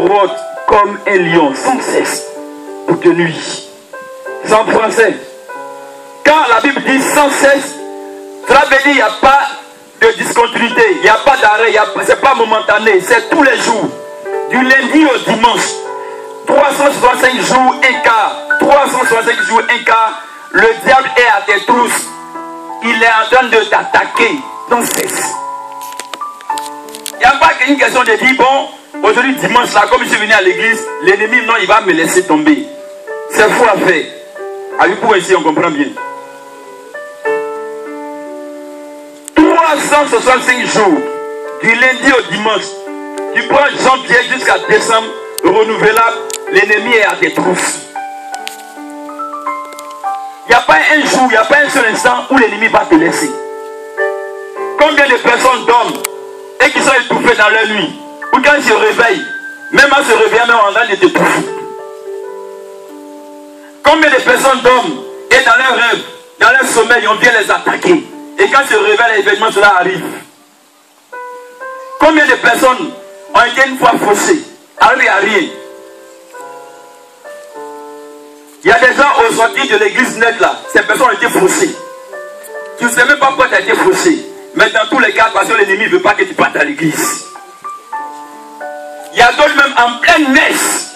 rôde comme un lion sans cesse pour te nuire. C'est en français. Quand la Bible dit sans cesse, cela veut dire qu'il n'y a pas de discontinuité, il n'y a pas d'arrêt, ce n'est pas momentané, c'est tous les jours. Du lundi au dimanche. 365 jours, un quart. 365 jours, un quart. Le diable est à tes trousses. Il est en train de t'attaquer. Non cesse. Il n'y a pas qu'une question de dire, bon, aujourd'hui dimanche, là, comme je suis venu à l'église, l'ennemi, non, il va me laisser tomber. C'est faux à faire. Avec vous ici, on comprend bien. 365 jours, du lundi au dimanche, tu prends janvier jusqu'à décembre, renouvelable, l'ennemi est à tes trousses. Il n'y a pas un jour, il n'y a pas un seul instant où l'ennemi va te laisser. Combien de personnes dorment et qui sont étouffées dans leur nuit, ou quand ils se réveillent, même en se réveillant, même en train de t'étouffer. Combien de personnes dorment et dans leurs rêves, dans leur sommeil, on vient les attaquer. Et quand se révèle l'événement, cela arrive. Combien de personnes ont été une fois faussées? Alors il n'y a rien. Il y a des gens aux sorties de l'église nette là, ces personnes ont été faussées. Tu ne sais même pas pourquoi tu as été faussé. Mais dans tous les cas, parce que l'ennemi ne veut pas que tu partes à l'église. Il y a d'autres même en pleine messe.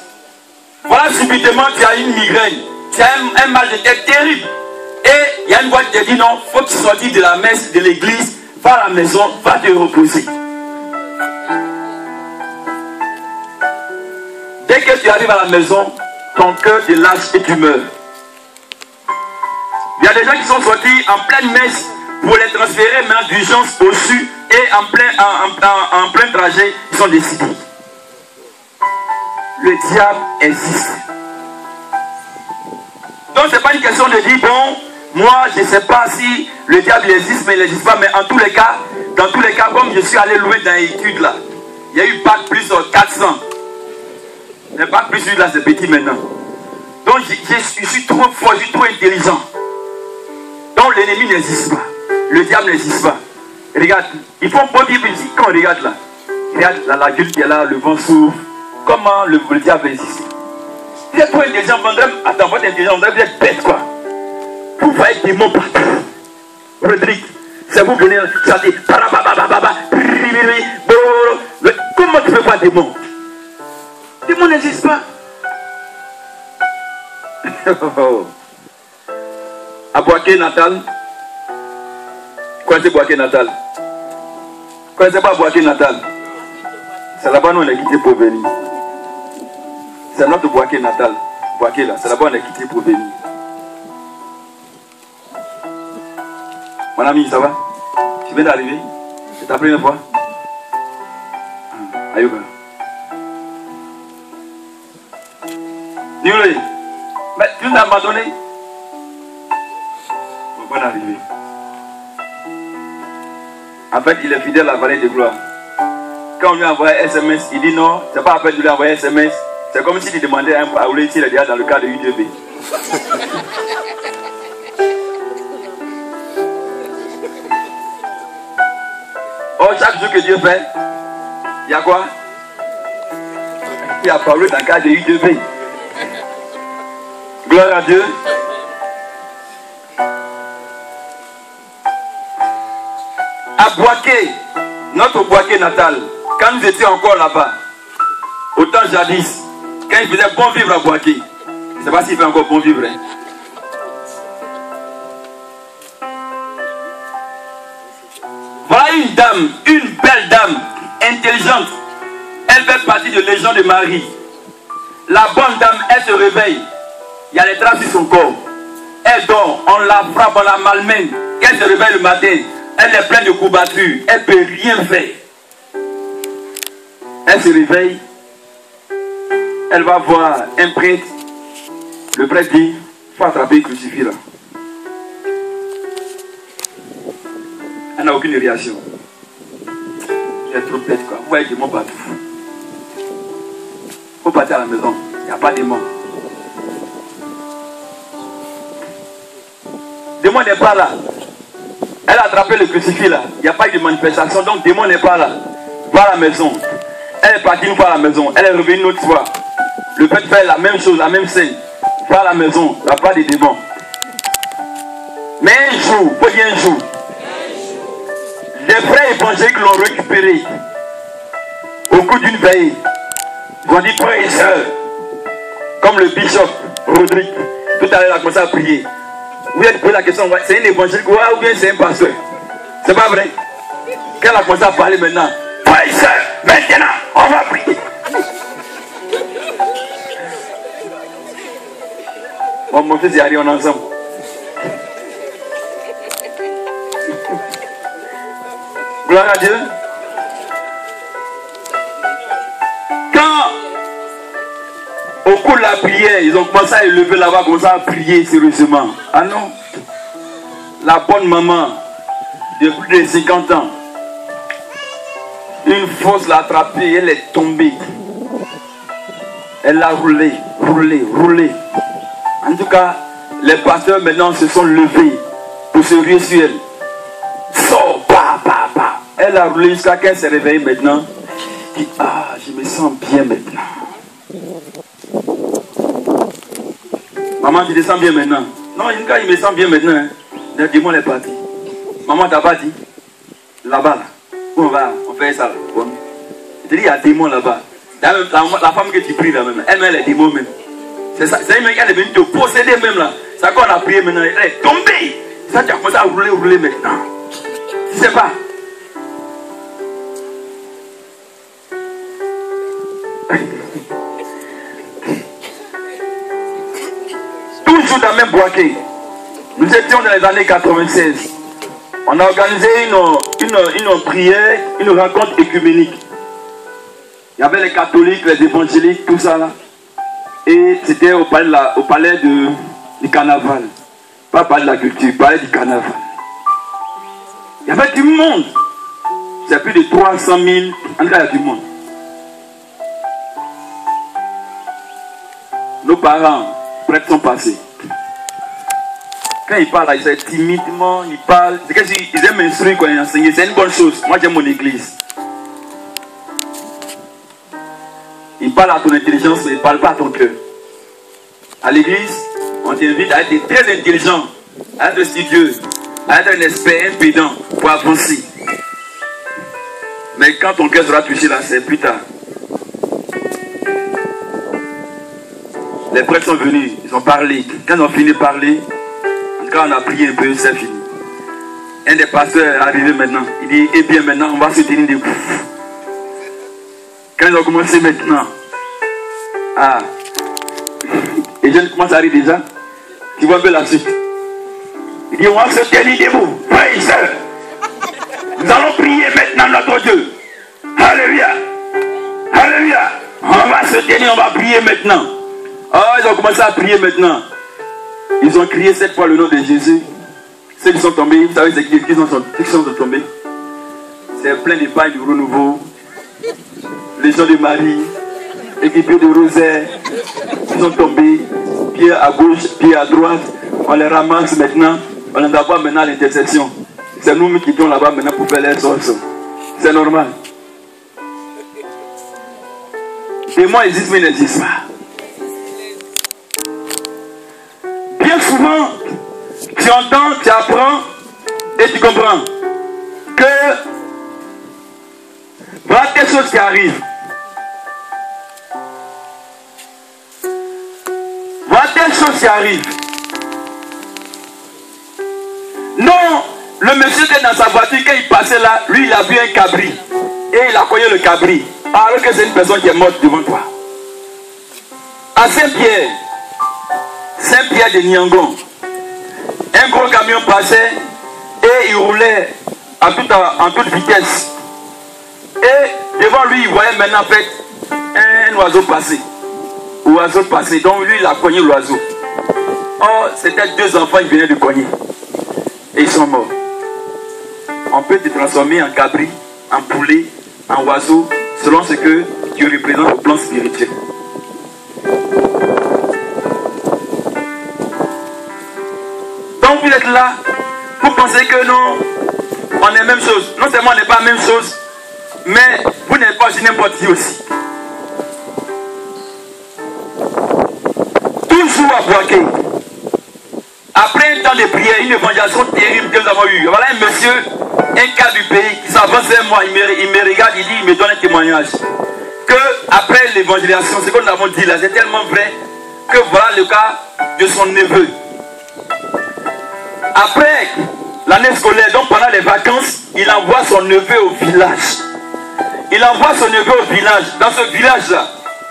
Voilà, subitement tu as une migraine, tu as un mal de tête terrible. Et il y a une voix qui te dit non, il faut que tu sortes de la messe, de l'église, va à la maison, va te reposer. Dès que tu arrives à la maison, ton cœur te lâche et tu meurs. Il y a des gens qui sont sortis en pleine messe pour les transférer maintenant d'urgence au sud et en plein trajet, ils sont décidés. Le diable existe. Donc ce n'est pas une question de dire bon, moi je ne sais pas si le diable existe, mais il n'existe pas. Mais en tous les cas, dans tous les cas, comme je suis allé loin dans l'étude là, il y a eu Bac plus 400. Mais Bac plus 8 là, c'est petit maintenant. Donc je suis trop fort, je suis trop intelligent. Donc l'ennemi n'existe pas. Le diable n'existe pas. Regarde, il faut pas dire ici, quand on regarde là, regarde la lagune qui est là, le vent s'ouvre. Comment le diable existe? Vous êtes trop intelligent, attends, votre intelligence, vous êtes bête quoi. Vous voyez des mots partout. Rodrigue, c'est vous venez chanter. Comment tu peux voir des mots? Des mots n'existent pas. À Boaké Natal. Quoi c'est Boaké Natal? Quoi c'est pas Boaké Natal? C'est là-bas nous on est quitté pour venir. C'est notre Boaké Natal. Boaké là, c'est là-bas on est quitté pour venir. Mon ami, ça va? Tu viens d'arriver? C'est ta première fois? Ayoba. Dis-le. Mais tu nous as abandonné? On va arriver. En fait, il est fidèle à la vallée de gloire. Quand on lui a envoyé un SMS, il dit non, c'est pas la peine de lui envoyer un SMS. C'est comme s'il demandait à Oulé s'il est déjà dans le cas de UDB. Oh, chaque jour que Dieu fait, il y a quoi? Il y a parlé dans le cas de UDB. Gloire à Dieu. À Boaké, notre Boaké natal, quand nous étions encore là-bas, au temps jadis, quand il faisait bon vivre à Boaké, je ne sais pas s'il fait encore bon vivre. Hein. Voilà une dame, une belle dame, intelligente. Elle fait partie de Légion de Marie. La bonne dame, elle se réveille. Il y a les traces sur son corps. Elle dort, on la frappe, on la malmène. Elle se réveille le matin. Elle est pleine de courbatures. Elle ne peut rien faire. Elle se réveille. Elle va voir un prêtre. Le prêtre dit, il faut attraper le crucifix là. Elle n'a aucune réaction. Elle est trop bête quoi. Vous voyez des mots partout. Il faut partir à la maison. Il n'y a pas de mots. Le démon n'est pas là. Elle a attrapé le crucifix là. Il n'y a pas eu de manifestation. Donc le démon n'est pas là. Va à la maison. Elle est partie une fois à la maison. Elle est revenue une autre fois. Le père fait la même chose, la même scène. Va à la maison, il n'y a pas de démons. Mais un jour, faut dire un jour, des frères évangéliques l'ont récupéré au cours d'une veille. Ils ont dit, frères et sœurs, comme le bishop Rodrigue, tout à l'heure il a commencé à prier. Vous êtes posé la question, c'est un évangélique ou bien c'est un pasteur? C'est pas vrai? Quand elle a commencé à parler maintenant, frères et sœurs, maintenant, on va prier. Bon, mon fils et Harry, on est ensemble. Gloire à Dieu. Quand, au cours de la prière, ils ont commencé à élever là-bas, commencé à prier sérieusement. Ah non. La bonne maman, de plus de 50 ans, une fosse l'a attrapée, elle est tombée. Elle a roulé, roulé, roulé. En tout cas, les pasteurs maintenant se sont levés pour se ruer sur elle. Sors, bah, bah, bah. Elle a roulé jusqu'à qu'elle s'est réveillée maintenant. Elle dit, ah, je me sens bien maintenant. Maman, tu te sens bien maintenant? Non, il me sent bien maintenant. Hein. Le démon est parti. Maman, t'as pas dit? Là-bas, là. Où on va? On fait ça là. Bon. Je te dis, il y a un démon là-bas. La femme que tu pries là même, elle est démon même. C'est ça, c'est une mec qui est venue te posséder même là. C'est ça qu'on a prié maintenant. Elle est tombée. Ça, tu as commencé à rouler, rouler maintenant. Tu sais pas. Toujours dans le même boîtier. Nous étions dans les années 96. On a organisé une prière, une rencontre écuménique. Il y avait les catholiques, les évangéliques, tout ça là. Et c'était au palais du carnaval. Pas palais de la culture, palais du carnaval. Il y avait du monde. C'est plus de 300 000. En tout cas, il y a du monde. Nos parents, prêtres sont passés. Quand ils parlent, ils sont timidement, ils parlent. C'est comme s'ils aiment m'instruire quand ils enseignent. C'est une bonne chose. Moi, j'aime mon église. Il parle à ton intelligence, mais il ne parle pas à ton cœur. À l'église, on t'invite à être très intelligent, à être studieux, à être un expert, un pédant pour avancer. Mais quand ton cœur sera touché là, c'est plus tard. Les prêtres sont venus, ils ont parlé. Quand ils ont fini de parler, en tout cas on a prié un peu, c'est fini. Un des pasteurs est arrivé maintenant. Il dit, eh bien maintenant, on va se tenir debout. Quand ils ont commencé maintenant, ah, les jeunes commencent à rire déjà. Tu vois un peu la suite. Il dit, on va se tenir debout. Frères et sœurs, nous allons prier maintenant notre Dieu. Alléluia. Alléluia. On va se tenir, on va prier maintenant. Ah, ils ont commencé à prier maintenant. Ils ont crié 7 fois le nom de Jésus. Ceux qui sont tombés, vous savez, c'est qui sont tombés. C'est plein de pailles du renouveau. Les gens de Marie, équipés de rosaires, ils sont tombés, pieds à gauche, pieds à droite. On les ramasse maintenant, on les envoie maintenant à l'intercession. C'est nous qui sommes là-bas maintenant pour faire les sorts. C'est normal. Et moi, ils disent, mais ils n'existent pas. Bien souvent, tu entends, tu apprends et tu comprends que voilà des choses qui arrivent. Voilà des choses qui arrivent. Non, le monsieur qui est dans sa voiture, quand il passait là, lui il a vu un cabri. Et il a cogné le cabri. Alors que c'est une personne qui est morte devant toi. À Saint-Pierre de Niangon, un gros camion passait et il roulait en toute vitesse. Et devant lui, il voyait maintenant en fait un oiseau passer. Oiseau passer. Donc lui, il a cogné l'oiseau. Or, c'était 2 enfants qui venaient de cogner. Et ils sont morts. On peut te transformer en cabri, en poulet, en oiseau, selon ce que tu représentes au plan spirituel. Donc vous êtes là, vous pensez que non, on est la même chose. Non seulement on n'est pas la même chose, mais vous n'êtes pas sur n'importe qui aussi. Toujours à Boaké. Après un temps de prière, une évangélisation terrible que nous avons eue. Voilà un monsieur, un cas du pays, qui s'avance vers moi, il me regarde, il me donne un témoignage. Que après l'évangélisation, ce que nous avons dit là, c'est tellement vrai que voilà le cas de son neveu. Après l'année scolaire, donc pendant les vacances, il envoie son neveu au village. Il envoie son neveu au village. Dans ce village-là,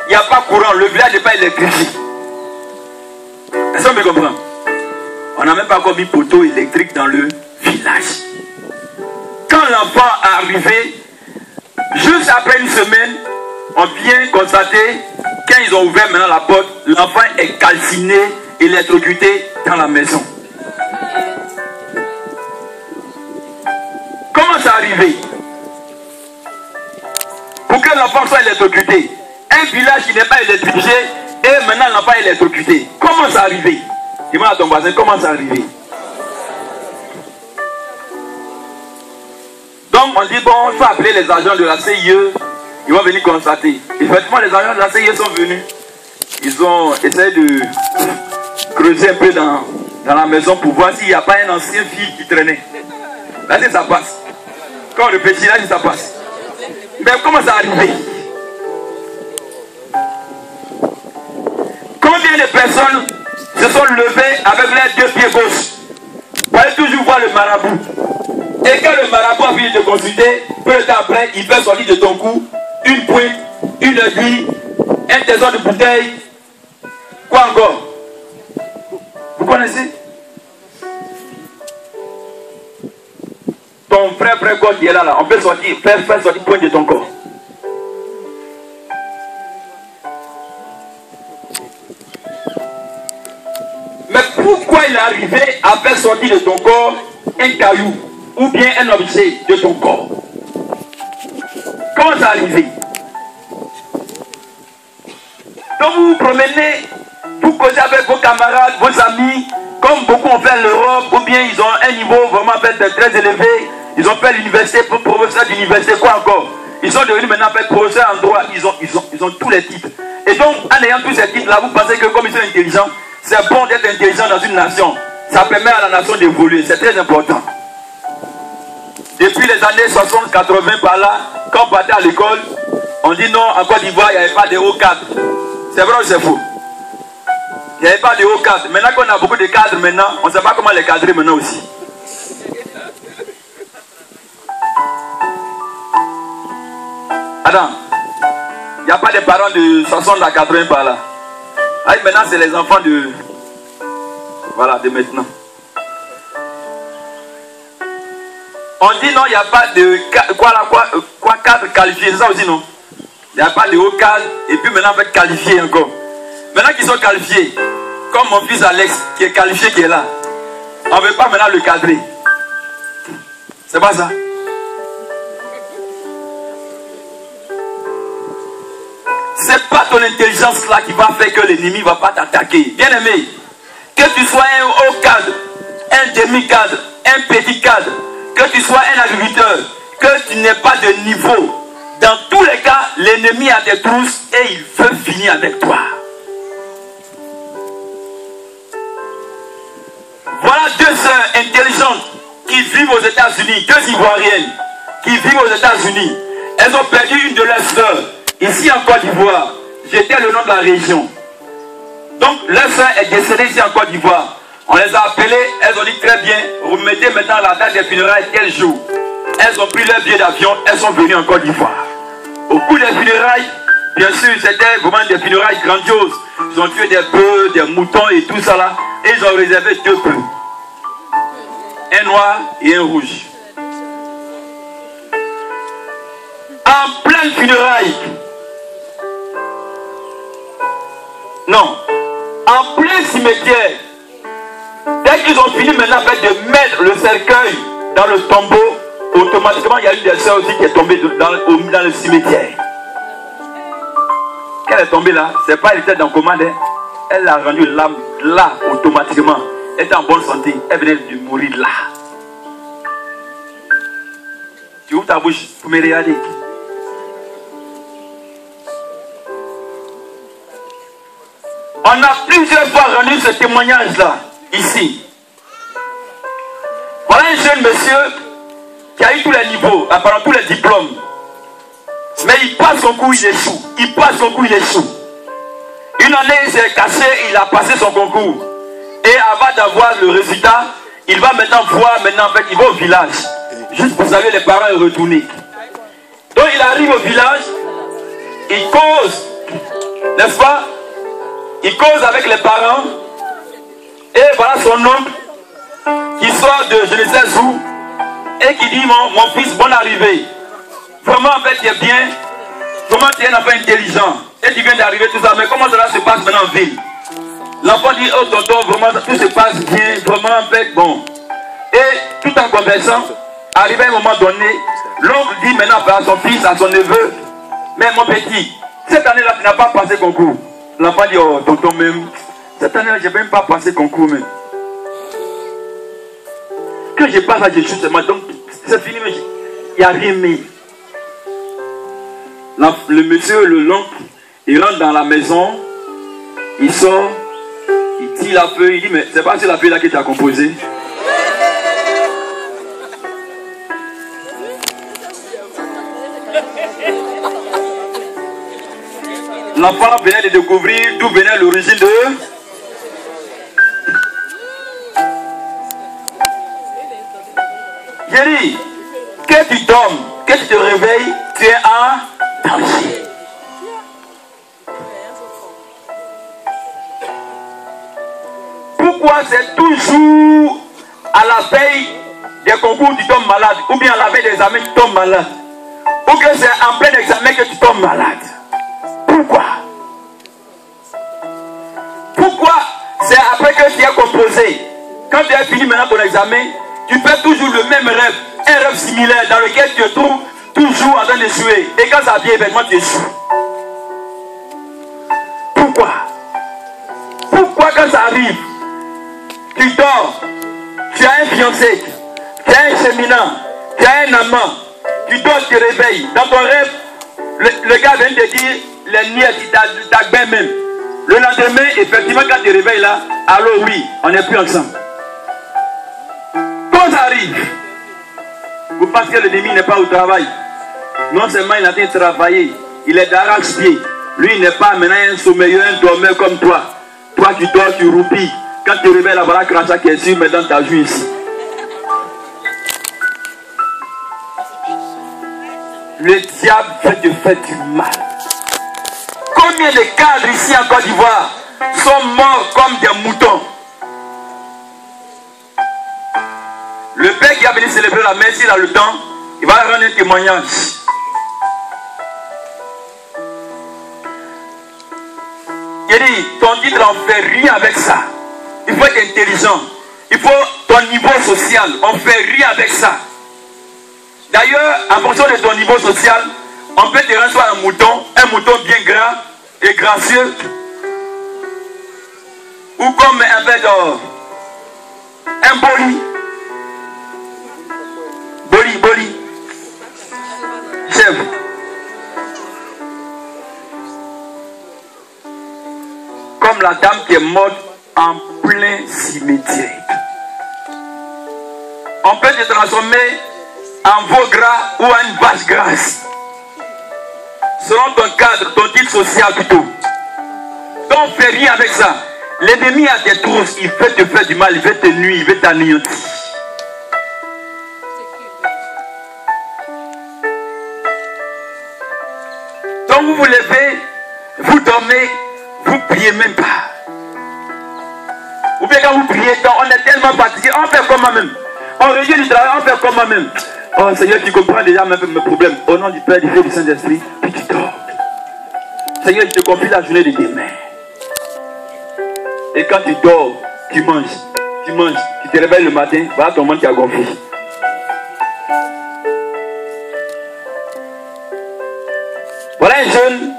il n'y a pas courant, le village n'est pas électrifié. Est-ce qu'on me comprend? On n'a même pas encore mis poteau électrique dans le village. Quand l'enfant est arrivé, juste après une semaine, on vient constater, quand ils ont ouvert maintenant la porte, l'enfant est calciné, électrocuté dans la maison. Comment ça arrivé? Pour que l'enfant soit électrocuté, un village qui n'est pas électrifié, et maintenant l'enfant est électrocuté. Comment ça arrivé? Dis-moi à ton voisin, comment ça arrivé? Donc on dit, bon, il faut appeler les agents de la CIE, ils vont venir constater. Effectivement, les agents de la CIE sont venus. Ils ont essayé de creuser un peu dans la maison pour voir s'il n'y a pas un ancien fil qui traînait. Là, c'est ça passe. Quand on réfléchit, là, ça passe. Mais comment ça arrivé? Combien de personnes se sont levées avec leurs deux pieds gauches pour aller toujours voir le marabout? Et quand le marabout a fini de consulter, peu de temps après, il fait sortir de ton cou une pointe, une aiguille, un trésor de bouteille. Quoi encore? Vous connaissez? Ton frère corps qui est là, on peut sortir, faire sortir pointe de ton corps. Mais pourquoi il est arrivé à faire sortir de ton corps un caillou ou bien un objet de ton corps? Comment ça arrivé? Donc vous vous promenez, vous causez avec vos camarades, vos amis, comme beaucoup ont fait l'Europe, ou bien ils ont un niveau vraiment très élevé, ils ont fait l'université, pour professeur d'université, quoi encore? Ils sont devenus maintenant professeurs en droit, ils ont tous les titres. Et donc, en ayant tous ces titres-là, vous pensez que comme ils sont intelligents, c'est bon d'être intelligent dans une nation. Ça permet à la nation d'évoluer, c'est très important. Depuis les années 60-80 par là, quand on partait à l'école, on dit non, en Côte d'Ivoire, il n'y avait pas de haut cadre. C'est vrai ou c'est faux? Il n'y avait pas de haut cadre. Maintenant qu'on a beaucoup de cadres maintenant, on ne sait pas comment les cadrer maintenant aussi. Attends, il n'y a pas de parents de 60 à 80 par là. Ah, maintenant c'est les enfants de... Voilà, de maintenant. On dit non, il n'y a pas de... Quoi cadre qualifié, c'est ça aussi non? Il n'y a pas de haut cadre, et puis maintenant on va être qualifié encore. Maintenant qu'ils sont qualifiés, comme mon fils Alex, qui est qualifié, qui est là, on ne veut pas maintenant le cadrer. C'est pas ça? C'est pas ton intelligence là qui va faire que l'ennemi ne va pas t'attaquer. Bien aimé, que tu sois un haut cadre, un demi-cadre, un petit cadre, que tu sois un agriculteur, que tu n'aies pas de niveau, dans tous les cas, l'ennemi a des trousses et il veut finir avec toi. Voilà deux sœurs intelligentes qui vivent aux États-Unis, deux Ivoiriennes qui vivent aux États-Unis. Elles ont perdu une de leurs sœurs. Ici en Côte d'Ivoire, j'étais le nom de la région. Donc leur sœur est décédée ici en Côte d'Ivoire. On les a appelées, elles ont dit très bien, remettez maintenant la date des funérailles tel jour. Elles ont pris leur billet d'avion, elles sont venues en Côte d'Ivoire. Au cours des funérailles, bien sûr, c'était vraiment des funérailles grandioses. Ils ont tué des bœufs, des moutons et tout ça là. Et ils ont réservé deux bœufs. Un noir et un rouge. En pleine funérailles. Non. En plein cimetière. Dès qu'ils ont fini maintenant de mettre le cercueil dans le tombeau, automatiquement il y a une des sœurs aussi qui est tombée dans le cimetière. Quand elle est tombée là, c'est pas elle était dans commande, elle a rendu l'âme là automatiquement. Elle était en bonne santé, elle venait de mourir là. Tu ouvres ta bouche pour me regarder. On a plusieurs fois rendu ce témoignage-là, ici. Voilà un jeune monsieur qui a eu tous les niveaux, apparemment tous les diplômes. Mais il passe son coup, il échoue. Il passe son coup, il échoue. Une année, il s'est caché, il a passé son concours. Et avant d'avoir le résultat, il va maintenant voir, en fait, il va au village. Juste pour savoir les parents retourner. Donc il arrive au village, il cause, n'est-ce pas? Il cause avec les parents. Et voilà son oncle qui sort de je ne sais où et qui dit mon fils, bonne arrivée. Vraiment en fait tu es bien. Comment tu es un enfant intelligent. Et tu viens d'arriver tout ça. Mais comment cela se passe maintenant en ville? L'enfant dit oh tonton, vraiment tout se passe bien. Vraiment en fait bon. Et tout en conversant, arrivé à un moment donné, l'oncle dit maintenant à son fils, à son neveu, mais mon petit, cette année-là tu n'as pas passé concours. L'enfant dit oh tonton même, cette année-là je n'ai même pas passé concours même. Que je passe à Jésus seulement, donc c'est fini, mais il n'y a rien mis. Le monsieur, l'oncle, il rentre dans la maison, il sort, il tire la feuille, il dit mais c'est pas sur la feuille là que tu as composé. L'enfant venait de découvrir d'où venait l'origine de... J'ai dit, que tu dormes, que tu te réveilles, tu es en danger. Pourquoi c'est toujours à la veille des concours tu tombes malade, ou bien à la veille des examens tu tombes malade, ou que c'est en plein examen que tu tombes malade? Pourquoi? Pourquoi c'est après que tu as composé, quand tu as fini maintenant ton examen, tu fais toujours le même rêve, un rêve similaire dans lequel tu te trouves toujours en train d'échouer. Et quand ça vient événement, tu échoues. Pourquoi? Pourquoi quand ça arrive, tu dors, tu as un fiancé, tu as un cheminant, tu as un amant, tu dors, tu te réveilles. Dans ton rêve, le gars vient te dire les nuits, tu t'as même. Le lendemain, effectivement, quand tu te réveilles là, alors oui, on n'est plus ensemble. Quand ça arrive, vous pensez que l'ennemi n'est pas au travail. Non seulement il a été travaillé, il est d'arrache-pied. Lui, il n'est pas maintenant un sommeilleur, un dormeur comme toi. Toi, tu dors, tu roupilles. Quand tu te réveilles là, voilà crachat qui est sûr, mais dans ta joue ici. Le diable veut te faire du mal. Combien de cadres ici en Côte d'Ivoire sont morts comme des moutons? Le père qui a venu célébrer la messe, il a le temps, il va rendre un témoignage. Il dit, ton titre on fait rien avec ça. Il faut être intelligent. Il faut ton niveau social, on fait rien avec ça. D'ailleurs, en fonction de ton niveau social, on peut te rendre soit un mouton bien gras et gracieux, ou comme un peu un boli. Boli. Chèvre. Comme la dame qui est morte en plein cimetière. On peut te transformer en veau gras ou en une vache grasse. Selon ton cadre, ton titre social plutôt. Donc fais rien avec ça. L'ennemi a des trousses, il veut te faire du mal, il veut te nuire, il veut t'anéantir. Donc vous vous levez, vous dormez, vous ne priez même pas. Ou bien quand vous priez, on est tellement fatigué, on fait comme moi-même. On revient du travail, on fait comme moi-même. Oh Seigneur, tu comprends déjà mes problèmes. Au nom du Père, du Fils et du Saint-Esprit, puis tu dors. Seigneur, je te confie la journée de demain. Et quand tu dors, tu manges, tu te réveilles le matin, voilà ton monde qui a gonflé. Voilà un jeune,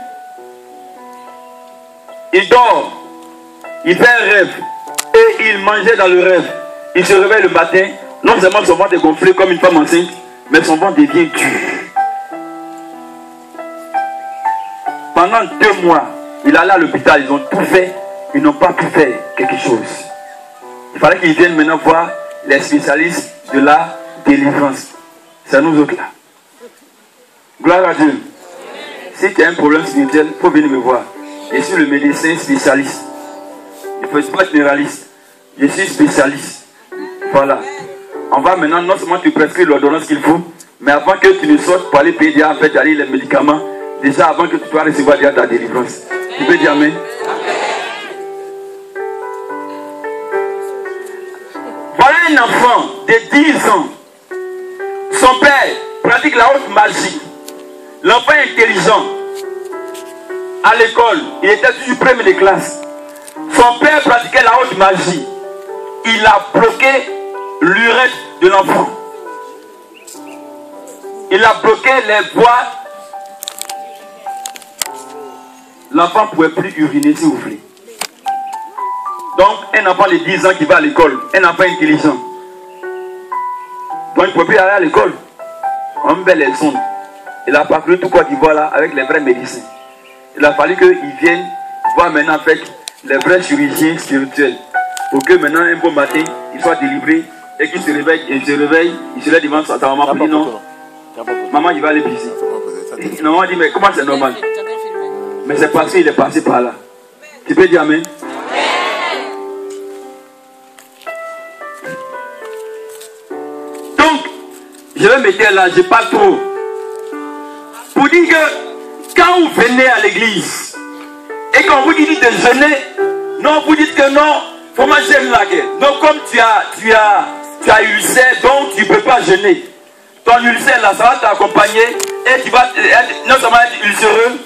il dort, il fait un rêve, et il mangeait dans le rêve. Il se réveille le matin, non seulement son ventre est gonflé comme une femme enceinte, mais son ventre devient dur. Pendant 2 mois, il allait à l'hôpital, ils ont tout fait, ils n'ont pas pu faire quelque chose. Il fallait qu'ils viennent maintenant voir les spécialistes de la délivrance. C'est nous autres là. Gloire à Dieu. Si tu as un problème spirituel, il faut venir me voir. Je suis le médecin spécialiste. Il ne faut pas être généraliste. Je suis spécialiste. Voilà. On va maintenant non seulement te prescrire l'ordonnance qu'il faut, mais avant que tu ne sortes pour aller payer en fait, aller les médicaments, déjà avant que tu puisses recevoir déjà ta délivrance. Tu peux dire amen? Voilà un enfant de 10 ans. Son père pratique la haute magie. L'enfant est intelligent. À l'école, il était toujours premier de classe. Son père pratiquait la haute magie. Il a bloqué l'urètre de l'enfant. Il a bloqué les voies. L'enfant ne pouvait plus uriner, s'il vous plaît. Donc, un enfant de 10 ans qui va à l'école, un enfant intelligent. Donc, il ne peut plus aller à l'école. On met les sondes. Il a parcouru tout Côte d'Ivoire là avec les vrais médecins. Il a fallu qu'ils viennent voir maintenant en fait les vrais chirurgiens spirituels. Pour que maintenant, un beau matin, il soit délivré et qu'il se réveille, il se lève devant sa maman pour dire non. Maman, il va aller pisser. Et maman dit, mais comment c'est normal? Mais c'est parce qu'il est passé par là. Tu peux dire amen? Donc, je vais mettre là, je parle trop. Pour dire que quand vous venez à l'église et qu'on vous dit de jeûner, non, vous dites que non, faut manger là. Donc, comme tu as ulcère, donc tu ne peux pas jeûner. Ton ulcère là, ça va t'accompagner et tu vas non seulement être ulcéreux.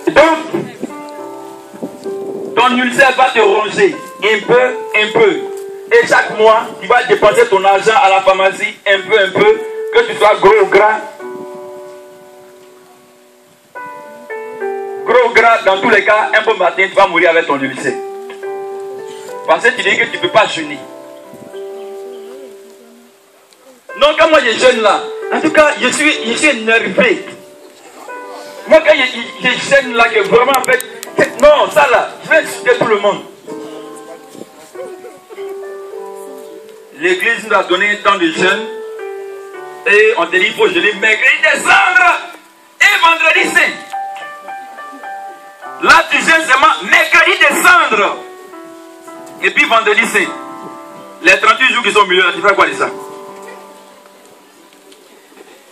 Donc, ton ulcère va te ronger un peu. Et chaque mois, tu vas dépenser ton argent à la pharmacie un peu, que tu sois gros ou gras. Gros ou gras, dans tous les cas, un bon matin, tu vas mourir avec ton ulcère. Parce que tu dis que tu ne peux pas jeûner. Non, quand moi je jeûne là, en tout cas, je suis énervé. Moi, quand je jeûne là, que vraiment, en fait, non, ça là, je vais insulter tout le monde. L'église nous a donné un temps de jeûne. Et on te dit, il faut jeûner mercredi, décembre et vendredi saint. Là, tu jeûnes seulement mercredi, décembre. Et puis vendredi saint. Les 38 jours qui sont au milieu, tu fais quoi de ça?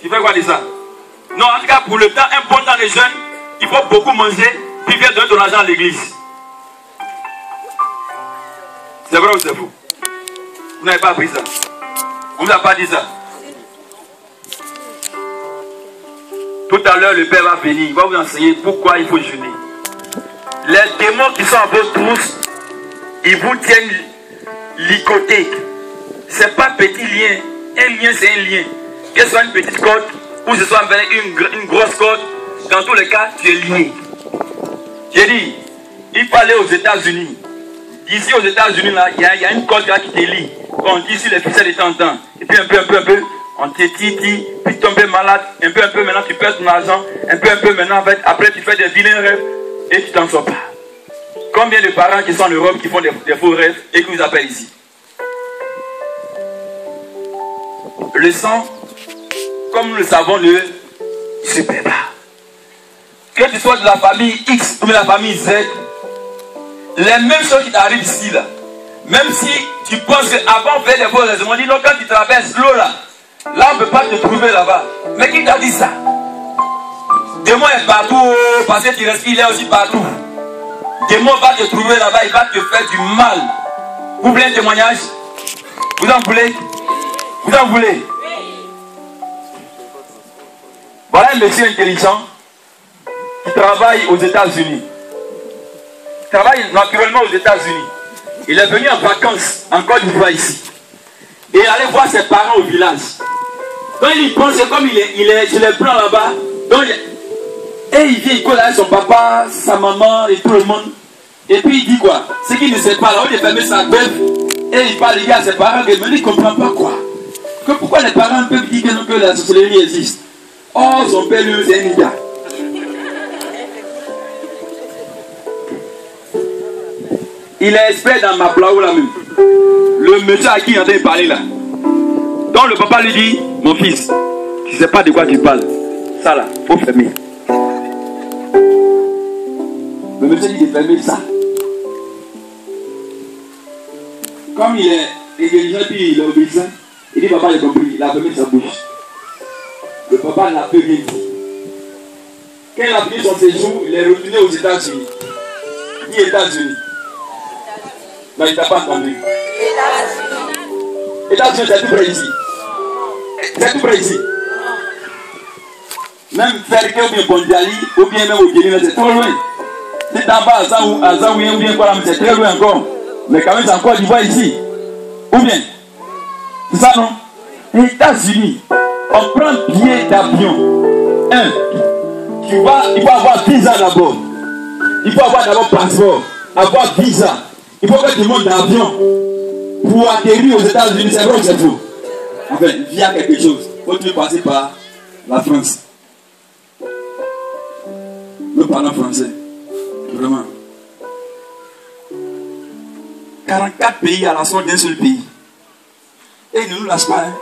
Tu fais quoi de ça? Non, en tout cas, pour le temps, un bon temps de jeûne, il faut beaucoup manger, puis viens donner ton argent à l'église. C'est vrai ou c'est faux? Vous n'avez pas appris ça. On ne vous a pas dit ça. Tout à l'heure, le Père va venir. Il va vous enseigner pourquoi il faut jeûner. Les démons qui sont à vos tous, ils vous tiennent ligotés. Ce n'est pas petit lien. Un lien, c'est un lien. Que ce soit une petite corde ou ce soit avec une grosse corde, dans tous les cas, tu es lié. J'ai dit, il faut aller aux États-Unis. Ici aux États-Unis, il y a une corde là qui te lie. On dit sur les ficelles de temps en temps. Et puis un peu, on te tire, puis tu tombes malade. Un peu, maintenant tu perds ton argent. Un peu, maintenant, en fait, après tu fais des vilains rêves et tu t'en sors pas. Combien de parents qui sont en Europe qui font des faux rêves et qui vous appellent ici? Le sang, comme nous le savons, ne se perd pas. Que tu sois de la famille X ou de la famille Z, les mêmes choses qui t'arrivent ici, là. Même si tu penses qu'avant de faire des faux raisonnements, dis non, quand tu traverses l'eau là, on ne peut pas te trouver là-bas. Mais qui t'a dit ça? Démon est partout, parce que tu respires, il est aussi partout. Démon va te trouver là-bas, il va te faire du mal. Vous voulez un témoignage? Vous en voulez? Vous en voulez? Voilà un monsieur intelligent qui travaille aux États-Unis. Il travaille naturellement aux États-Unis. Il est venu en vacances en Côte d'Ivoire ici. Et il allait voir ses parents au village. Donc il pense que comme je les prends là-bas. Et il vient, il colle avec son papa, sa maman et tout le monde. Et puis il dit quoi? Ce qu'il ne sait pas, là, il est fermé sa gueule. Et il parle à ses parents, mais il ne comprend pas quoi. Pourquoi les parents peuvent dire que la sorcellerie existe? Oh, son père, lui, c'est un ninja. Il est expert dans ma plaou là même. Le monsieur à qui il est en train de parler là. Donc le papa lui dit, mon fils, tu ne sais pas de quoi tu parles. Ça là, il faut fermer. Le monsieur dit de fermer ça. Comme il est intelligent puis il est obéissant, il dit papa j'ai compris, il a fermé sa bouche. Le papa n'a plus rien dit. Quand il a fini son séjour, il est retourné aux États-Unis. Qui est États-Unis? Non, il t'a pas entendu. États-Unis, c'est tout près ici. C'est tout près ici. Même Ferke ou bien Bondiali, ou bien même au Guinée, c'est trop loin. C'est en bas à Zaouien ou bien quoi là, c'est très loin encore. Mais quand même, c'est encore d'Ivoire ici. Ou bien? C'est ça, non? Les États-Unis, on prend billet d'avion. Il faut avoir visa d'abord. Il faut avoir d'abord passeport, avoir visa. Il faut que tu montes d'avion pour atterrir aux États-Unis. C'est vrai ou c'est faux? Enfin, via quelque chose. Il faut toujours passer par la France. Nous parlons français. Vraiment. 44 pays à la sorte d'un seul pays. Et ils ne nous lâchent pas. Hein.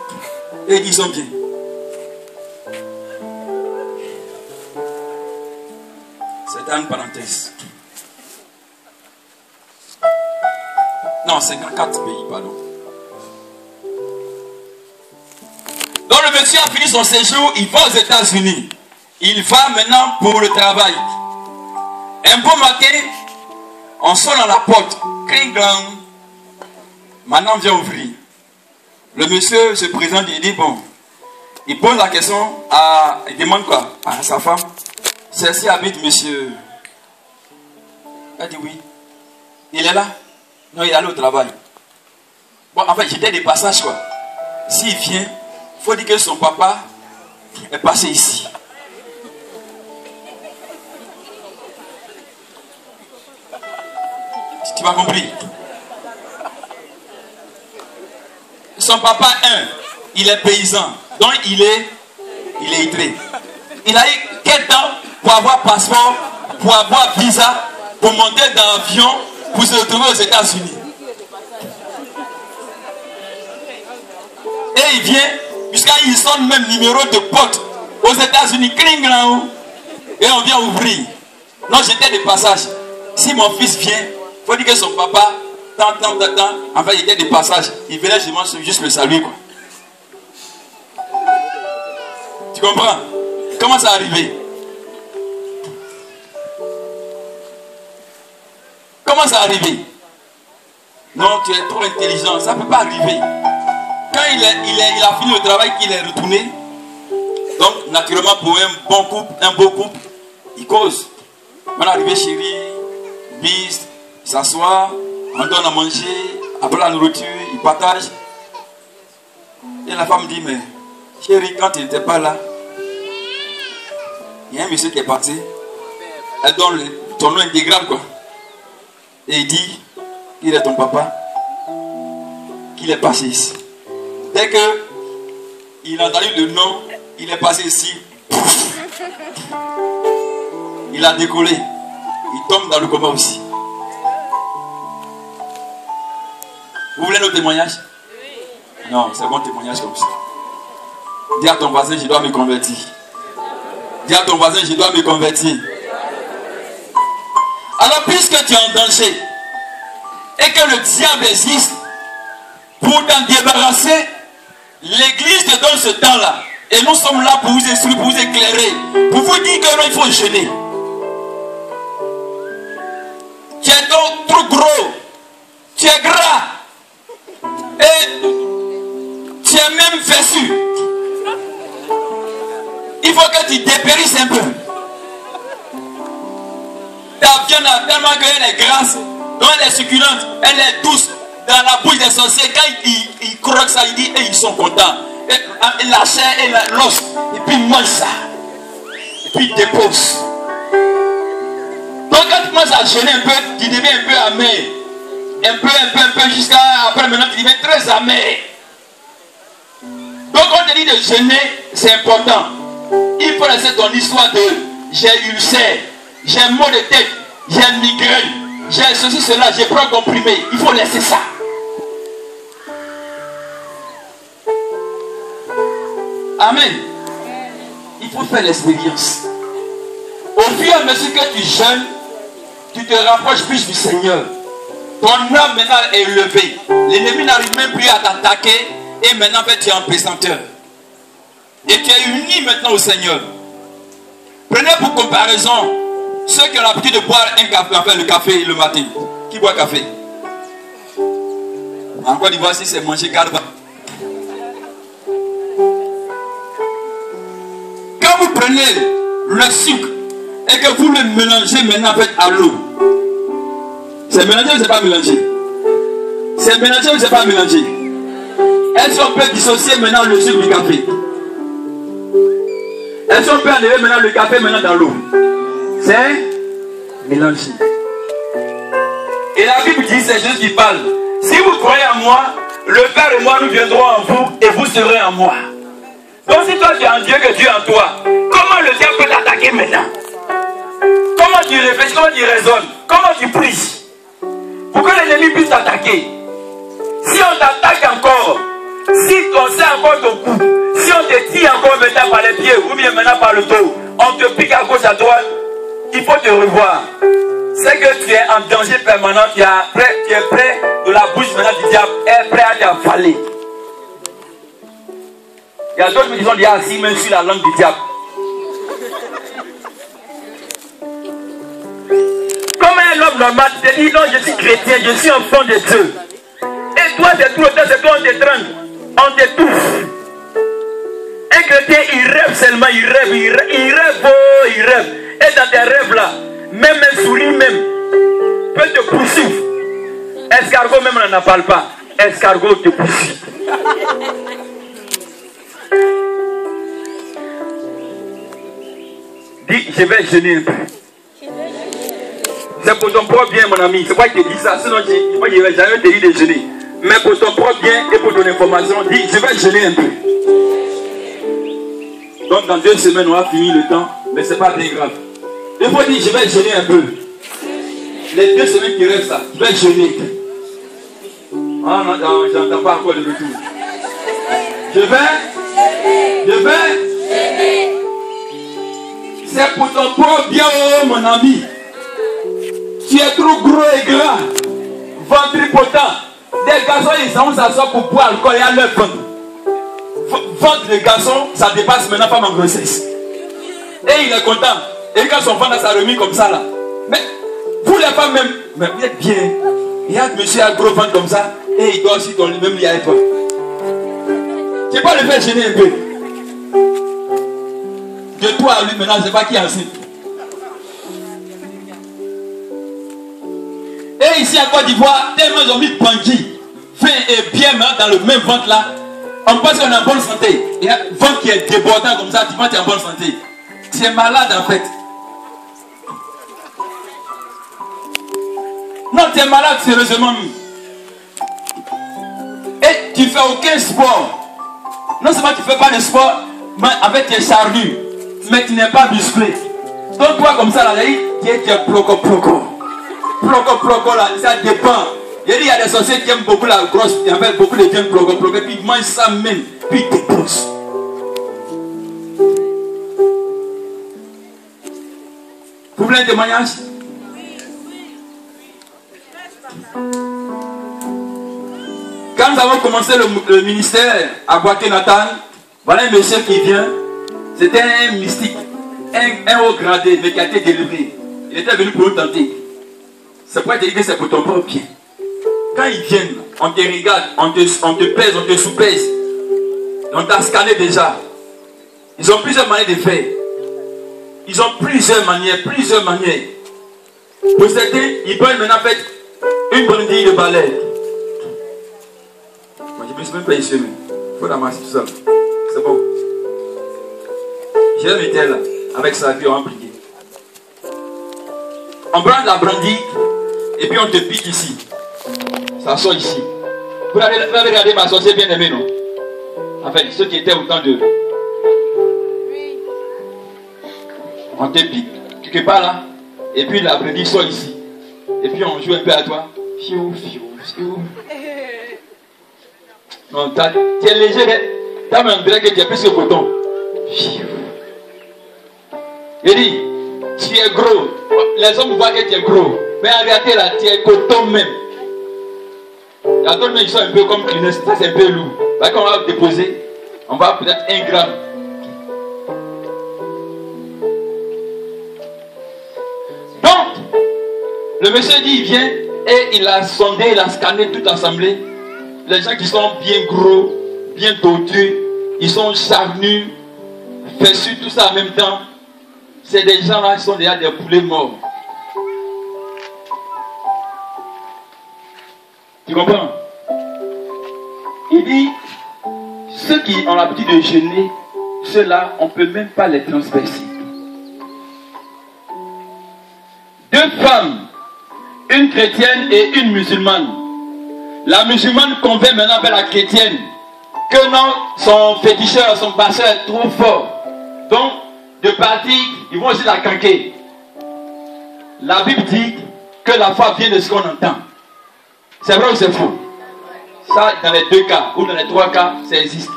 Et ils sont bien. C'est une parenthèse. Non, 54 pays, pardon. Donc le monsieur a fini son séjour, il va aux États-Unis. Il va maintenant pour le travail. Un beau matin, on sonne à la porte. Kring-gang. Maintenant, on vient ouvrir. Le monsieur se présente, il dit bon. Il pose la question à. Il demande quoi? À sa femme. Celle-ci habite monsieur. Elle dit oui. Il est là? Non, il est allé au travail. Bon, en fait, j'étais des passages quoi. S'il vient, il faut dire que son papa est passé ici. Tu m'as compris? Son papa, il est paysan. Donc il est illettré. Il a eu quel temps pour avoir passeport, pour avoir visa, pour monter dans l'avion, pour se retrouver aux États-Unis. Et il vient, puisqu'il sonne même numéro de pote aux États-Unis, cling là haut, et on vient ouvrir. Non, j'étais de passage. Si mon fils vient, il faut dire que son papa, en fait, il était de passage. Il venait juste le saluer, quoi. Tu comprends? Comment ça arrivé? Comment ça arrivé? Non, tu es trop intelligent, ça ne peut pas arriver. Quand il a fini le travail, qu'il est retourné, donc naturellement pour un beau couple, il cause. On est arrivé chérie, bis, il s'assoit, on donne à manger, après la nourriture, il partage. Et la femme dit, mais chérie, quand tu n'étais pas là, il y a un monsieur qui est parti, elle donne ton nom intégral quoi. Et il dit qu'il est ton papa, qu'il est passé ici. Dès que il a entendu le nom, il est passé ici. Il a décollé. Il tombe dans le coma aussi. Vous voulez nos témoignages? Non, c'est bon témoignage comme ça. Dis à ton voisin, je dois me convertir. Dis à ton voisin, je dois me convertir. Alors, puisque tu es en danger et que le diable existe, pour t'en débarrasser, l'église te donne ce temps-là. Et nous sommes là pour vous instruire, pour vous éclairer, pour vous dire que non, il faut jeûner. Tu es donc trop gros, tu es gras, et tu es même fessu. Il faut que tu dépérisses un peu. Ta viande, tellement qu'elle est grasse, donc elle est succulente, elle est douce. Dans la bouche des sorciers, quand ils croquent ça, ils disent, et ils sont contents. Et la chair et l'os, et puis ils mangent ça. Et puis ils déposent. Donc quand tu commences à jeûner un peu, tu deviens un peu amer. Un peu, jusqu'à après maintenant, tu deviens très amer. Donc quand on te dit de jeûner, c'est important. Il faut laisser ton histoire de j'ai ulcère, j'ai mal de tête, j'ai migraine, j'ai ceci, cela, j'ai pris un comprimé. Il faut laisser ça. Amen. Il faut faire l'expérience. Au fur et à mesure que tu jeûnes, tu te rapproches plus du Seigneur. Ton âme maintenant est élevée. L'ennemi n'arrive même plus à t'attaquer. Et maintenant, en fait, tu es en pesanteur. Et tu es uni maintenant au Seigneur. Prenez pour comparaison ceux qui ont l'habitude de boire un café, enfin le café le matin. Qui boit café? En Côte d'Ivoire, si c'est manger calva. Quand vous prenez le sucre et que vous le mélangez maintenant en fait à l'eau, c'est mélangé ou c'est pas mélangé? C'est mélangé ou c'est pas mélangé? Est-ce qu'on peut dissocier maintenant le sucre du café? Est-ce qu'on peut enlever maintenant le café maintenant dans l'eau? C'est mélangé. Et la Bible dit, c'est Jésus qui parle. Si vous croyez en moi, le Père et moi nous viendrons en vous et vous serez en moi. Donc si toi tu es en Dieu, que Dieu est en toi, comment le diable peut t'attaquer maintenant? Comment tu réfléchis, comment tu raisonnes, comment tu pries pour que l'ennemi puisse t'attaquer? Si on t'attaque encore, si on sait encore ton coup, si on te tire encore maintenant par les pieds ou bien maintenant par le dos, on te pique à gauche à droite, il faut te revoir. C'est que tu es en danger permanent, tu es prêt de la bouche maintenant du diable, est prêt à t'avaler. Il y a d'autres qui sont déjà assis même sur la langue du diable. Comme un homme normal, tu te dis non, je suis chrétien, je suis enfant de Dieu. Et toi, c'est tout le temps, c'est toi, on t'étrangle, on t'étouffe. Un chrétien, il rêve seulement, il rêve. Et dans tes rêves là, même un souris même peut te poursuivre. Escargot même on n'en parle pas. Escargot te poursuit. Dis, je vais jeûner un peu. C'est pour ton propre bien, mon ami. C'est pourquoi il te dit ça. Sinon, moi, je ne vais jamais te dire de jeûner. Mais pour ton propre bien et pour ton information, dis, je vais jeûner un peu. Donc, dans 2 semaines, on va finir le temps. Mais ce n'est pas bien grave. Il faut dire, je vais jeûner un peu. Les 2 semaines qui restent, ça, je vais jeûner. Ah non, j'entends pas encore le retour. Je vais. C'est pour ton propre bien, oh, mon ami. Tu es trop gros et gras. Ventripotent. Des garçons, ils s'assoient pour boire alcool et à leur ventre. Ventre de garçon, ça dépasse maintenant pas ma grossesse. Et il est content. Et quand son ventre s'est remis comme ça là. Mais vous les femmes même, mais vous êtes bien. Il y a un monsieur à gros ventre comme ça. Et il doit aussi dans le même lit avec toi. Tu peux pas le faire gêner un peu. De toi à lui maintenant, je ne sais pas qui est enceinte. Et ici à Côte d'Ivoire, tellement ils ont mis bandit, fin et bien dans le même ventre là. On pense qu'on est en bonne santé. Il y a un ventre qui est débordant comme ça, tu penses que tu es en bonne santé. Tu es malade en fait. Non, tu es malade sérieusement. Et tu ne fais aucun sport. Non seulement tu ne fais pas de sport, mais avec tes charrues, mais tu n'es pas musclé. Donc toi comme ça, là, tu es ploco. Ploco là, ça dépend. Il y a des sorciers qui aiment beaucoup la grosse, il y avait beaucoup de gens ploco, puis ils mangent ça même, puis ils déposent. Vous voulez un témoignage? Quand nous avons commencé le ministère à Boaké-Natal, voilà un monsieur qui vient. C'était un mystique, un haut gradé, mais qui a été délivré. Il était venu pour nous tenter. C'est pourquoi je dis que c'est pour ton propre bien. Quand ils viennent, on te regarde, on te pèse, on te sous-pèse. On t'a scanné déjà. Ils ont plusieurs manières de faire. Ils ont plusieurs manières. Pour certains, ils peuvent maintenant faire une brindille de balai. Moi, je ne me suis même pas ici. Il faut ramasser tout ça. C'est bon. Je vais mettre là, avec ça, puis on va prier. On prend la brindille, et puis on te pique ici. Ça sort ici. Vous avez regardé ma sorcière bien aimée, non? Enfin, ceux qui étaient au temps de... On te pique quelque part là, et puis l'après-midi sort ici. Et puis on joue un peu à toi. Fiou, fiou, fiou. Non, tu es léger, tu as même que tu es plus que coton. Fiou. Il dit, tu es gros. Les hommes voient que tu es gros. Mais en réalité là, tu es coton même. Il y a d'autres qui sont un peu comme Kleenex, ça c'est un peu lourd. Là, quand on va déposer, on va peut-être 1 gramme. Donc, le monsieur dit, il vient et il a sondé, il a scanné toute l'assemblée. Les gens qui sont bien gros, bien tordus, ils sont charnus, fessus, tout ça en même temps. C'est des gens là qui sont déjà des poulets morts. Tu comprends? Il dit, ceux qui ont l'habitude de jeûner, ceux-là, on ne peut même pas les transpercer. 2 femmes, une chrétienne et une musulmane. La musulmane convainc maintenant vers la chrétienne que non, son féticheur, son pasteur est trop fort. Donc, de partir, ils vont aussi la canquer. La Bible dit que la foi vient de ce qu'on entend. C'est vrai ou c'est faux? Ça, dans les 2 cas, ou dans les 3 cas, ça existe.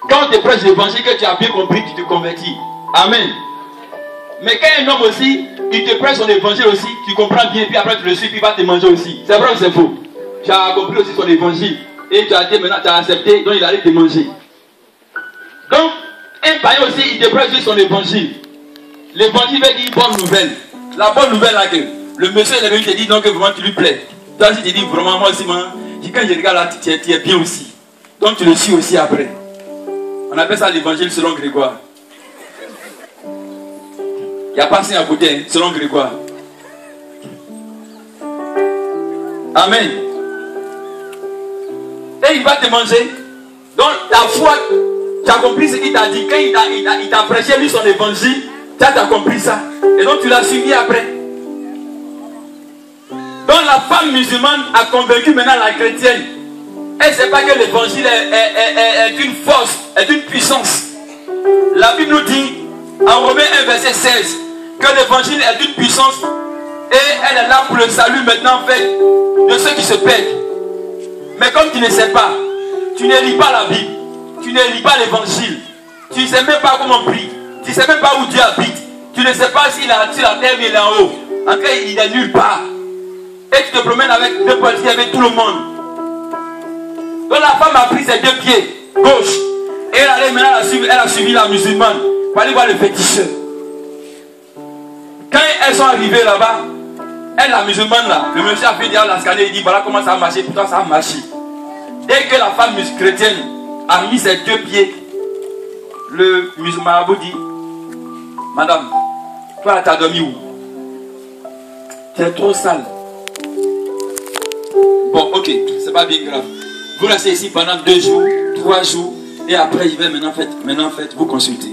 Quand on te prêche l'évangile, que tu as bien compris, tu te convertis. Amen. Mais quand un homme aussi, il te prêche son évangile aussi, tu comprends bien, puis après tu le suis, puis il va te manger aussi. C'est vrai ou c'est faux? Tu as compris aussi son évangile. Et tu as dit maintenant, tu as accepté, donc il allait te manger. Donc, un païen aussi, il te prêche son évangile. L'évangile veut dire bonne nouvelle. La bonne nouvelle là que le monsieur est venu te dire donc que vraiment tu lui plais. Toi aussi tu dis vraiment moi aussi, quand je regarde là, tu es bien aussi. Donc tu le suis aussi après. On appelle ça l'évangile selon Grégoire. Il n'y a pas ça à côté, hein, selon Grégoire. Amen. Et il va te manger. Donc ta foi, tu as compris ce qu'il t'a dit. Quand il t'a prêché lui son évangile, tu as compris ça. Et donc tu l'as suivi après. Donc la femme musulmane a convaincu maintenant la chrétienne. Elle ne sait pas que l'évangile est une force, est une puissance. La Bible nous dit, en Romains 1 verset 16, que l'évangile est une puissance et elle est là pour le salut maintenant en fait de ceux qui se perdent. Mais comme tu ne sais pas, tu ne lis pas la Bible, tu ne lis pas l'évangile, tu ne sais même pas comment on prie, tu ne sais même pas où Dieu habite, tu ne sais pas s'il est sur la terre ou il est en haut. En fait, il est nulle part. Et tu te promènes avec 2 policiers, avec tout le monde. Donc la femme a pris ses 2 pieds gauche et elle a suivi la musulmane pour aller voir le féticheur. Quand elles sont arrivées là-bas, elle, la musulmane là, le monsieur a fait dire la scanner, il dit voilà comment ça a marché, pourtant ça a marché. Dès que la femme chrétienne a mis ses 2 pieds, le musulman dit, madame, toi tu as dormi où? Tu es trop sale. Bon, ok, c'est pas bien grave. Vous restez ici pendant 2 jours, 3 jours, et après je vais maintenant vous consulter.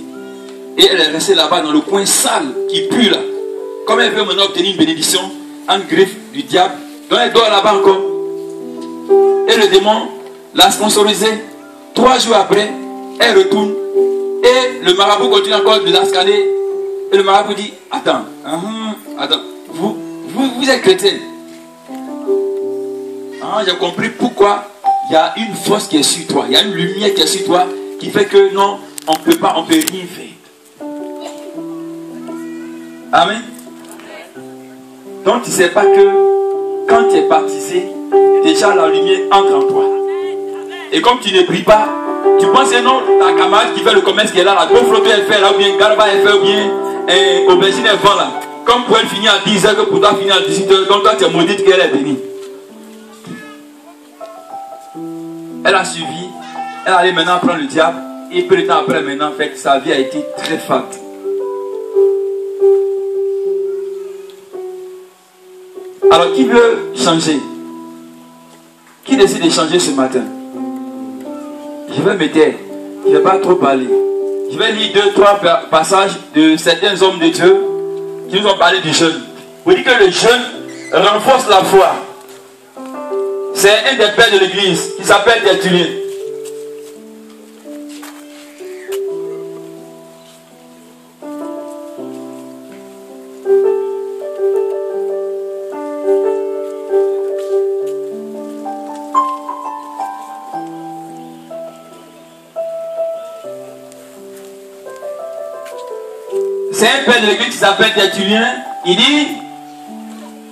Et elle est restée là-bas dans le coin sale qui pue là. Comme elle veut maintenant obtenir une bénédiction en griffe du diable, donc elle dort là-bas encore. Et le démon l'a sponsorisé. 3 jours après, elle retourne. Et le marabout continue encore de la scanner. Et le marabout dit, attends, vous êtes chrétien. J'ai compris pourquoi il y a une force qui est sur toi. Il y a une lumière qui est sur toi qui fait que non, on peut rien faire. Amen. Donc tu ne sais pas que quand tu es baptisé, déjà la lumière entre en toi. Et comme tu ne pries pas, tu penses que non, ta camarade qui fait le commerce qui est là, la gaufre elle fait là, ou bien garba elle fait, ou bien aubergine elle vend là. Comme pour elle finir à 10h, que pour toi finir à 18h, donc toi tu es maudite qu'elle est bénie. Elle a suivi, elle allait maintenant prendre le diable, et peu de temps après maintenant, en fait, sa vie a été très fat. Alors qui veut changer? Qui décide de changer ce matin? Je vais me taire, je ne vais pas trop parler. Je vais lire 2-3 passages de certains hommes de Dieu qui nous ont parlé du jeûne. Vous dites que le jeûne renforce la foi. C'est un des pères de l'église qui s'appelle Tertullien. C'est un père de l'église qui s'appelle Tertullien. Il dit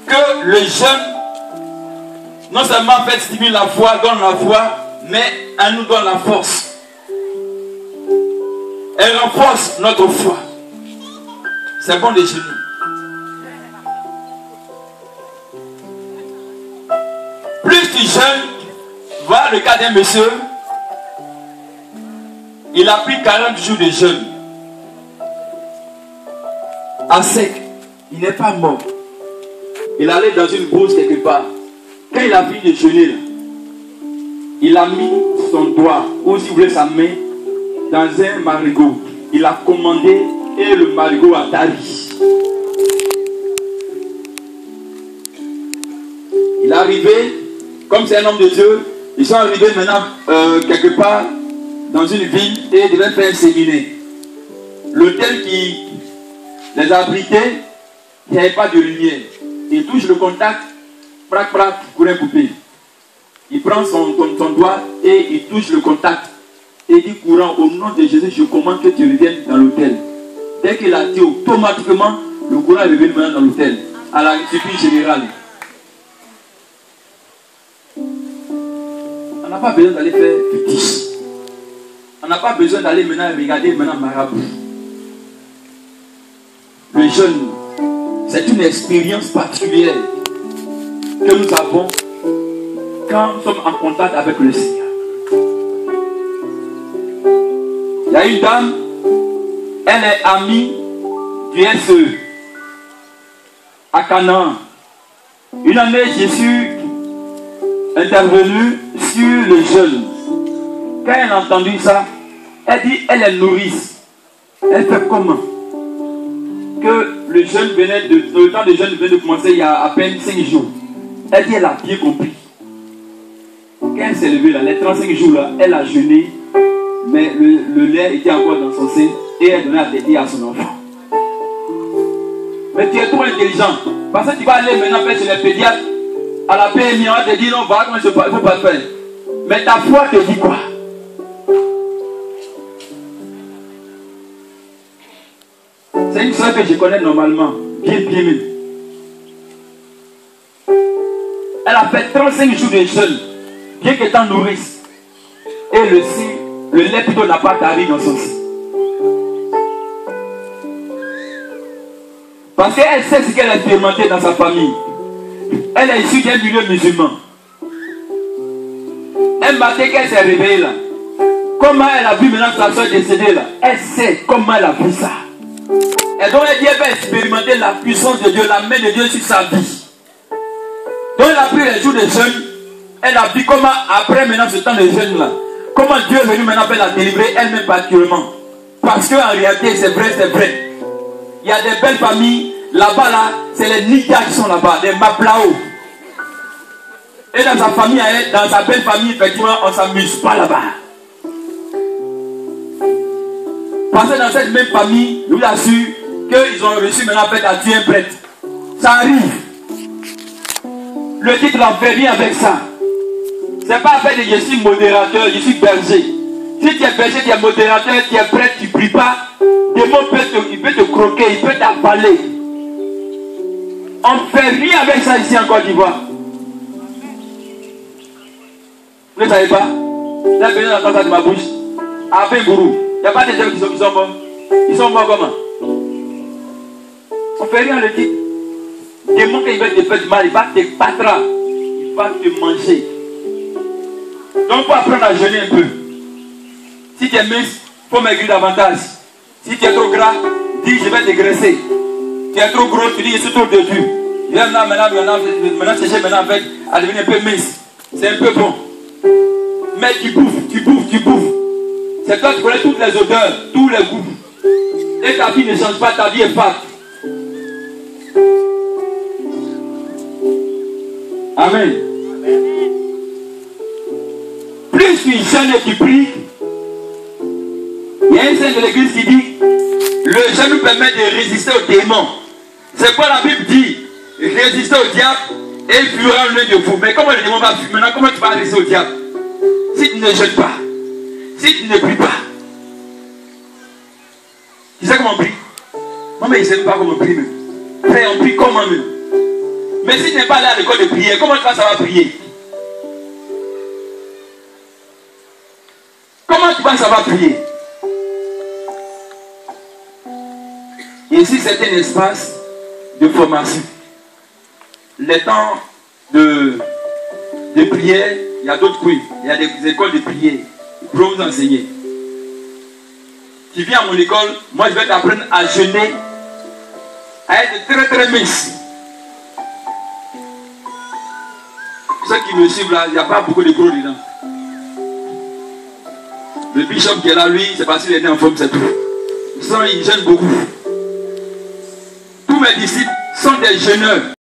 que le jeûne, non seulement fait stimuler la foi, donne la foi, mais elle nous donne la force. Elle renforce notre foi. C'est bon de jeûner. Plus tu jeûnes, voilà le cas d'un monsieur, il a pris 40 jours de jeûne. À sec, il n'est pas mort. Il allait dans une brousse quelque part. Quand il a fini de jeûner, là, il a mis son doigt, ou si vous voulez sa main, dans un marigot. Il a commandé et le marigot a tari. Il est arrivé, comme c'est un homme de Dieu, ils sont arrivés maintenant quelque part dans une ville et ils devaient faire un séminaire. L'hôtel qui les a abrités, il n'y avait pas de lumière. Il touche le contact, brac brac, courant coupé. Il prend son doigt et il touche le contact. Et il dit courant, au nom de Jésus, je commande que tu reviennes dans l'hôtel. Dès qu'il a dit, automatiquement, le courant est revenu maintenant dans l'hôtel, à la surprise générale. On n'a pas besoin d'aller faire petit. On n'a pas besoin d'aller maintenant regarder maintenant marabout. Le jeûne, c'est une expérience particulière que nous avons quand nous sommes en contact avec le Seigneur. Il y a une dame, elle est amie du SE à Canaan. Une année, je suis intervenu sur le jeûne. Quand elle a entendu ça, elle dit, elle est nourrice. Elle fait comment? Que le jeûne le temps de jeûne venait de commencer il y a à peine 5 jours. Elle dit, elle a bien compris. Quand elle s'est levée là, les 35 jours là, elle a jeûné, mais le lait était encore dans son sein et elle donnait à téter à son enfant. Mais tu es trop intelligent. Parce que tu vas aller maintenant faire chez les pédiatres, à la PMI, on va te dire non, voilà comment il ne faut pas faire. Mais ta foi te dit quoi? C'est une soeur que je connais normalement, bien même. Elle a fait 35 jours de jeûne, bien qu'étant nourrice. Et le lait plutôt n'a pas tari dans son sein. Parce qu'elle sait ce qu'elle a expérimenté dans sa famille. Elle est issue d'un milieu musulman. Un matin qu'elle s'est réveillée là, comment elle a vu maintenant sa soeur décédée là, elle sait comment elle a vu ça. Et donc elle dit elle va expérimenter la puissance de Dieu, la main de Dieu sur sa vie. Donc elle a pris les jours de jeûne, elle a vu comment après maintenant ce temps de jeûne là, comment Dieu est venu maintenant pour la délivrer elle-même particulièrement. Parce qu'en réalité c'est vrai, c'est vrai. Il y a des belles familles, là-bas là, c'est les Nigas qui sont là-bas, des Maplao. Et dans sa famille, dans sa belle famille, effectivement, on ne s'amuse pas là-bas. Parce que dans cette même famille, nous assure qu'ils ont reçu maintenant en fait à tuer un prêtre. Ça arrive. Le titre n'en fait rien avec ça. C'est pas fait de je suis modérateur, je suis berger. Si tu es berger, tu es modérateur, tu es prêtre, tu ne pries pas, le démon il peut te croquer, il peut t'avaler. On ne fait rien avec ça ici en Côte d'Ivoire. Vous ne savez pas? Là, venez d'entendre ça de ma bouche. Avec Gourou. Il n'y a pas des gens qui sont morts. Ils sont morts comment? On ne fait rien le titre. Le démon, quand il va te faire du mal, il va te battre. Il va te manger. Donc, il faut apprendre à jeûner un peu. Si tu es mince, il faut maigrir davantage. Si tu es trop gras, dis je vais te graisser. Tu es trop gros, tu dis je suis trop dessus. Viens maintenant chercher maintenant avec à devenir un peu mince. C'est un peu bon. Mais tu bouffes. C'est toi qui connais toutes les odeurs, tous les goûts. Et ta vie ne change pas, ta vie est faite. Amen. Plus tu jeûnes et tu pries, il y a un saint de l'église qui dit le jeûne nous permet de résister aux démons. C'est quoi la Bible dit? Résister au diable et il fuira loin de vous. Mais comment le démon va fuir? Maintenant, comment tu vas résister au diable? Si tu ne jeûnes pas, si tu ne pries pas. Tu sais comment on prie? Maman, il ne sait pas comment prier. Frère, on prie comment même. Mais si tu n'es pas allé à l'école de prière, comment tu vas savoir prier? Comment tu vas savoir prier? Et ici, c'est un espace de formation. Les temps de prière, il y a d'autres cours. Il y a des écoles de prière pour vous enseigner. Tu viens à mon école, moi je vais t'apprendre à jeûner, à être très très mince. Ceux qui me suivent là, il n'y a pas beaucoup de gros dedans. Le bishop qui est là, lui, c'est parce qu'il est né en forme, c'est tout. Sinon, il jeûne beaucoup. Tous mes disciples sont des jeûneurs.